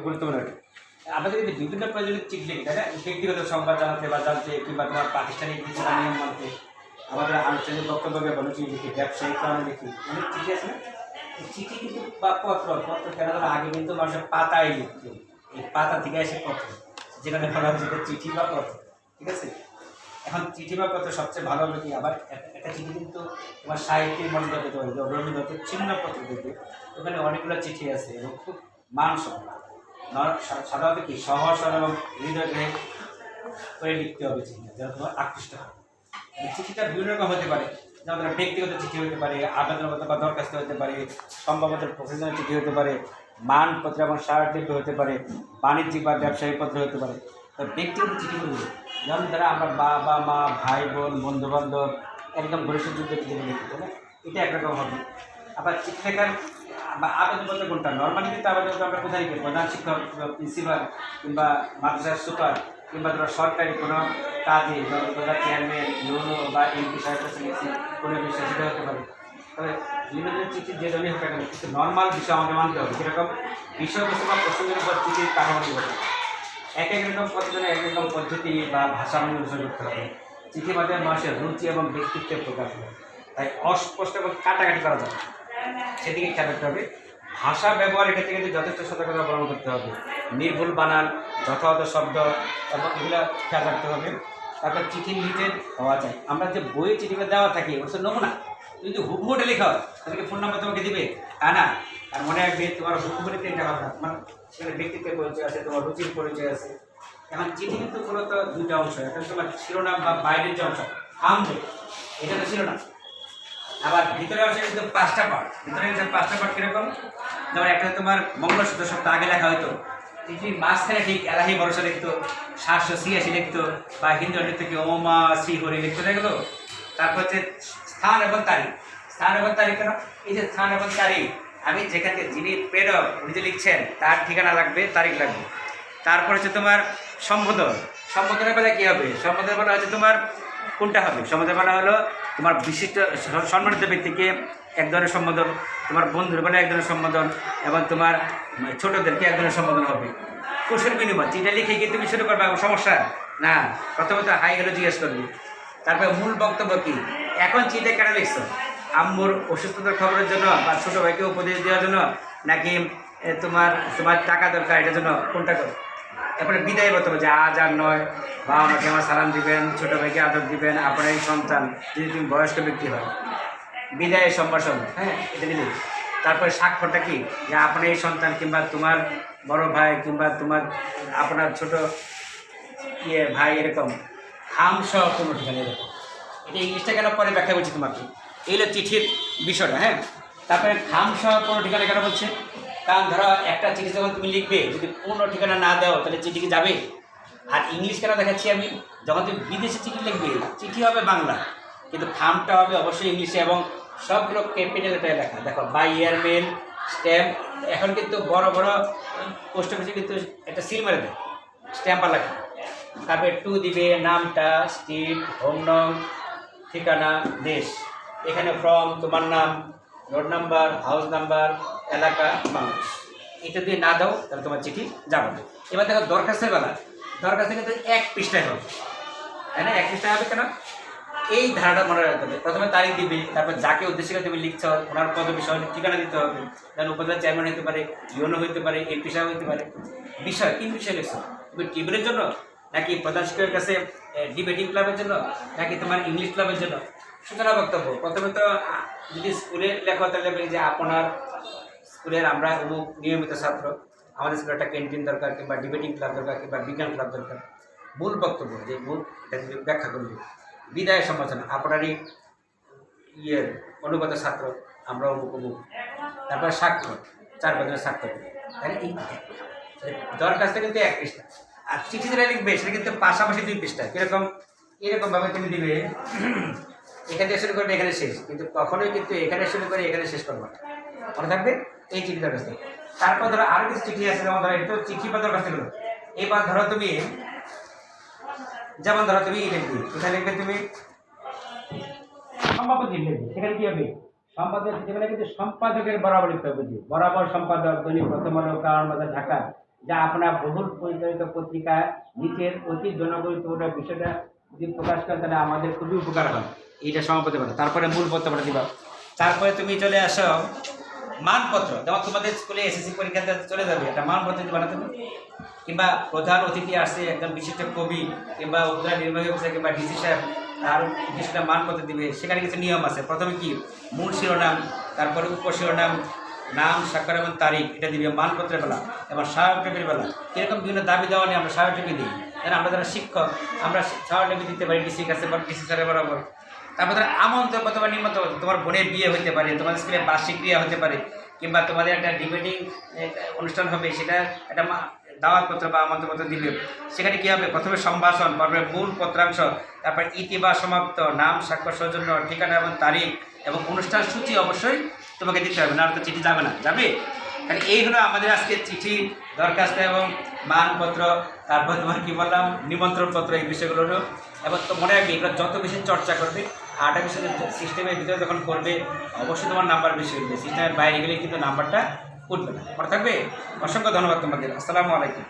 গুরুত্বপূর্ণ। আমাদের কিন্তু বিভিন্ন প্রয়োজনীয় চিঠি লিখি, তাই না? ব্যক্তিগত সংবাদ জানাতে বা জানতে, কিংবা তোমার প্রাতিষ্ঠানিক কিছু নিয়ম মানতে, আমাদের আনুষ্ঠানিক বক্তব্য ব্যবহার চিঠি লিখি, ব্যবসায়িক কারণে লিখি, অনেক চিঠি আছে না? চিঠি কিন্তু বা পত্র কেন ধরো আগে কিন্তু মানুষের পাতায় লিখত, এই পাতা থেকে এসে পত্র, যেখানে বলা হচ্ছে চিঠি বা পত্র, ঠিক আছে? এখন চিঠি বা পত্র সবচেয়ে ভালো হলো কি, আবার একটা চিঠি কিন্তু তোমার সাহিত্যের মনে করতে পারে, রবীন্দ্রনাথের চিহ্নপত্র দেখবে, ওখানে অনেকগুলো চিঠি আছে এবং খুব মানসম্মান, সাধারণত কি সহজ সরল এবং হৃদয়গ্রাহী করে লিখতে হবে চিঠিটা, যেন তোমার আকৃষ্ট হয়। চিঠিটা বিভিন্ন রকম হতে পারে, যেমন ব্যক্তিগত চিঠি হতে পারে, আবেদনগত বা দরখাস্ত হতে পারে, সম্ভবত প্রফেশনাল চিঠি হতে পারে, মানপত্র এবং স্মারকলিপি হতে পারে, বাণিজ্যিক বা ব্যবসায়িক পত্র হতে পারে। তো ব্যক্তিগত চিঠিগুলো যেমন দ্বারা আমরা বাবা মা ভাই বোন বন্ধু বান্ধব একদম ঘনিষ্ঠ যুদ্ধের চিঠি লিখি, তাই না? এটা একরকম হবে। আবার চিঠি লেখার বা আবেদনপত্র কোনটা, নর্মালি কিন্তু আবেদনপত্র আমরা কোথায় লিখি, প্রধান শিক্ষক প্রিন্সিপাল কিংবা মাদ্রাসার সুপার কিংবা ধরো সরকারি কোনো কাজে, ধরো চেয়ারম্যান ইউনো বা এমপি সাহেবের কাছে লিখছি কোনো বিষয়, সেটা হতে পারে। তবে বিভিন্ন চিঠি যে ধরনের হোক না, কিছু নর্মাল বিষয় আমাকে মানতে হবে, যেরকম বিষয়বস্তু বা প্রসঙ্গের উপর চিঠির কাঠামো হবে। এক এক রকম পদ্ধতি, এক রকম পদ্ধতি বা ভাষা অনুসরণ করতে হবে। চিঠির মাধ্যমে মানুষের রুচি এবং ব্যক্তিত্বের প্রকাশ হয়, তাই অস্পষ্ট এবং কাটাকাটি করা যায়, সেদিকে খেয়াল রাখতে হবে। ভাষা ব্যবহারের ক্ষেত্রে কিন্তু যথেষ্ট সতর্কতা অবলম্বন করতে হবে, নির্ভুল বানান, যথাযথ শব্দ এবং এগুলো খেয়াল রাখতে হবে। তারপর চিঠি লিটেড হওয়া যায়, আমরা যে বইয়ে চিঠিগুলো দেওয়া থাকে ওটা তো নমুনা, তুমি যদি হুবহুটা লেখা হয় তাদেরকে ফোন নাম্বার তোমাকে দিবে, তা না। আর মনে রাখবে তোমার হুবহুতে তিনটা কথা, তোমার সেখানে ব্যক্তিত্বের পরিচয় আছে, তোমার রুচির পরিচয় আছে। এখন চিঠি কিন্তু মূলত দুইটা অংশ, একটা তোমার শিরোনাম বা বাইরের যে অংশ আমলে, এটা তো শিরোনাম। আবার ভিতরে অংশে কিন্তু পাঁচটা পার্ট, ভিতরে পাঁচটা পার্ট কিরকম, যেমন একটা তোমার মঙ্গলসূত্র সপ্তাহ আগে লেখা হয়তো, চিঠির মাঝখানে ঠিক এলাহি ভরসা লিখতো, 786 লিখতো, বা হিন্দু থেকে ওমা শ্রী হরি লিখতে লাগলো। তারপর হচ্ছে স্থান এবং তারিখ, স্থান এবং তারিখ কেন, এই যে স্থান এবং তারিখ, আমি যেখানে যিনি প্রেরক উনি যে লিখছেন তার ঠিকানা লাগবে, তারিখ লাগবে। তারপর হচ্ছে তোমার সম্বোধন, সম্বোধনের বেলা কী হবে, সম্বোধনের বেলা হচ্ছে তোমার কোনটা হবে, সম্বোধন বলা হলো তোমার বিশিষ্ট সম্মানিত ব্যক্তিকে এক ধরনের সম্বোধন, তোমার বন্ধুর বেলা এক ধরনের সম্বোধন, এবং তোমার ছোটদেরকে এক ধরনের সম্বোধন হবে। কুশল বিনিময়, চিঠি লিখে গিয়ে তুমি শুরু করবে সমস্যা না, প্রথমত হাই হ্যালো জিজ্ঞেস করবি। তারপরে মূল বক্তব্য কি, এখন চিঠি কেন লিখছো, আম্মুর অসুস্থতার খবরের জন্য, বা ছোটো ভাইকে উপদেশ দেওয়ার জন্য, নাকি তোমার তোমার টাকা দরকার এটার জন্য, কোনটা করো। তারপরে বিদায় বক্তব্য, যে আজ আর নয়, বা আমাকে আমার সালাম দিবেন, ছোটো ভাইকে আদর দিবেন, আপনার এই সন্তান যদি তুমি বয়স্ক ব্যক্তি হয়, বিদায়ের সম্ভাষণ, হ্যাঁ এটা দিলে। তারপরে স্বাক্ষরটা কি, যে আপনার এই সন্তান কিংবা তোমার বড় ভাই কিংবা তোমার আপনার ছোট ভাই, এরকম খাম সহ কোনো ঠিকানা, এরকম। এটা ইংলিশটা কেন পরে ব্যাখ্যা বলছি তোমাকে, এই হলো চিঠির বিষয়টা, হ্যাঁ। তারপরে খাম সহ কোনো ঠিকানা কেন বলছে, কারণ ধরো একটা চিঠি যখন তুমি লিখবে, যদি পূর্ণ ঠিকানা না দাও তাহলে চিঠি কি যাবে। আর ইংলিশ কেন দেখাচ্ছি আমি, যখন তুমি বিদেশে চিঠি লিখবে, চিঠি হবে বাংলা, কিন্তু খামটা হবে অবশ্যই ইংলিশে, এবং সবগুলো ক্যাপিটাল লেটারে লেখা। দেখো বাই এয়ারমেল স্ট্যাম্প, এখন কিন্তু বড় বড় পোস্ট অফিসে কিন্তু একটা সিল মেরে দেয়, স্ট্যাম্পার লেখা। তারপরে টু দিবে, নামটা, স্ট্রিট, হোম নং, ঠিকানা, দেশ, এখানে ফ্রম তোমার নাম, রোড নাম্বার, হাউস নাম্বার, এলাকা, বাংলাদেশ। এটা দিয়ে না দাও তাহলে তোমার চিঠি যাবে না। এবার দেখো দরখাস্তের বেলা, দরখাস্ত কিন্তু এক পৃষ্ঠায় হবে, তাই না? এক পৃষ্ঠায় হবে কেন, এই ধারাটা মনে রাখতে হবে। প্রথমে তারিখ দিবে, তারপর যাকে উদ্দেশ্য করে তুমি লিখছ ওনার পদ বিষয় ঠিকানা দিতে হবে, কারণ উপজেলা চেয়ারম্যান হতে পারে, ইউনো হতে পারে, এমপি সাহেব হতে পারে। বিষয়, তিন বিষয় লিখছো, তুমি টিউবের জন্য, নাকি প্রধান শিক্ষকের কাছে ডিবেটিং ক্লাবের জন্য, নাকি তোমার ইংলিশ ক্লাবের জন্য। সূচনা বক্তব্য, প্রথমে তো যদি স্কুলে লেখা তাহলে যে আপনার স্কুলের আমরা অমুক নিয়মিত ছাত্র, আমাদের স্কুলে একটা ক্যান্টিন দরকার, কিংবা ডিবেটিং ক্লাব দরকার, কিংবা বিজ্ঞান ক্লাব দরকার। মূল বক্তব্য, যে মূল ব্যাখ্যা করবে। বিদায় সম্ভাষণ, আপনারই অনুগত ছাত্র, আমরা অমুক অমুক। তারপরে স্বাক্ষর, 4 বছরের স্বাক্ষর, তাহলে এই দরখাস্ত কিন্তু 1 পৃষ্ঠা। আর চিঠি যেটা লিখবে সেটা কিন্তু পাশাপাশি 2 পৃষ্ঠা। কীরকম, এরকমভাবে তুমি দিবে, এখানে শুরু করবে এখানে শেষ, কিন্তু কখনোই কিন্তু এখানে শুরু করে এখানে শেষ করবে না, মনে থাকবে এই চিঠি দরখাস্ত। তারপর ধরো আরও কিছু চিঠি আছে, যেমন ধরো এটা চিঠি বা দরখাস্তগুলো। এবার ধরো তুমি, যেমন ধরো তুমি লিখবে, কোথায় লিখবে তুমি সম্পাদক লিখবে, সেখানে কি হবে, সম্পাদক, সেখানে কিন্তু সম্পাদকের বরাবর লিখতে হবে, বরাবর সম্পাদক, দৈনিক প্রথম আলো, কারণ বাজার, ঢাকা, যা আপনার বহুল পরিচালিত পত্রিকা নিচের অতি জনগণিত বিষয়টা যদি প্রকাশ করেন তাহলে আমাদের খুবই উপকার হয়। এইটা সমাপতি পাঠা, তারপরে মূল পত্র পাঠা দিবা। তারপরে তুমি চলে আসো মানপত্র, যেমন তোমাদের স্কুলে এসএসসি পরীক্ষাতে চলে যাবে, একটা মানপত্র দিবা না তুমি? কিংবা প্রধান অতিথি আসছে একজন বিশিষ্ট কবি কিংবা উপজেলা নির্বাহী অফিসার কিংবা ডিসি সাহেব, তার কিছুটা মানপত্র দিবে। সেখানে কিছু নিয়ম আছে। প্রথমে কি, মূল শিরোনাম, তারপরে উপশিরোনাম, নাম, স্বাক্ষর এবং তারিখ, এটা দিবে মানপত্রের বেলা। এবং স্মারকলিপির বেলা এরকম বিভিন্ন দাবি দেওয়া নিয়ে আমরা স্মারকলিপি দিই। যেন আমরা যারা শিক্ষক, আমরা স্মারকলিপি দিতে পারি ডিসির কাছে বা ডিসি স্যারের বরাবর। তারপর ধরো আমন্ত্রণ পত্র বা নিমন্ত্রণ পত্র, তোমার বোনের বিয়ে হতে পারে, তোমাদের স্কুলে বার্ষিক ক্রিয়া হতে পারে, কিংবা তোমাদের একটা ডিবেটিং অনুষ্ঠান হবে, সেটা একটা দাওয়াতপত্র বা আমন্ত্রণপত্র দিবে। সেখানে কী হবে, প্রথমে সম্ভাষণ, তারপরে মূল পত্রাংশ, তারপরে ইতি বা সমাপ্ত, নাম, স্বাক্ষর, সৌজন্য, ঠিকানা এবং তারিখ এবং অনুষ্ঠান সূচি অবশ্যই তোমাকে দিতে হবে, না তো চিঠি যাবে না। যাবে? তাহলে এই হলো আমাদের আজকে চিঠি, দরখাস্ত এবং মানপত্র, তারপর তোমার কী বললাম নিমন্ত্রণপত্র, এই বিষয়গুলো হলো। এবং তো মনে রাখবে এগুলো যত বেশি চর্চা করবে, আর্টিফিশিয়াল সিস্টেমের ভিতরে যখন করবে অবশ্যই তোমার নাম্বার বেশি উঠবে। সিস্টেমের বাইরে গেলে কিন্তু নাম্বারটা উঠবে না। মনে থাকবে। অসংখ্য ধন্যবাদ তোমাদের। আসসালামু আলাইকুম।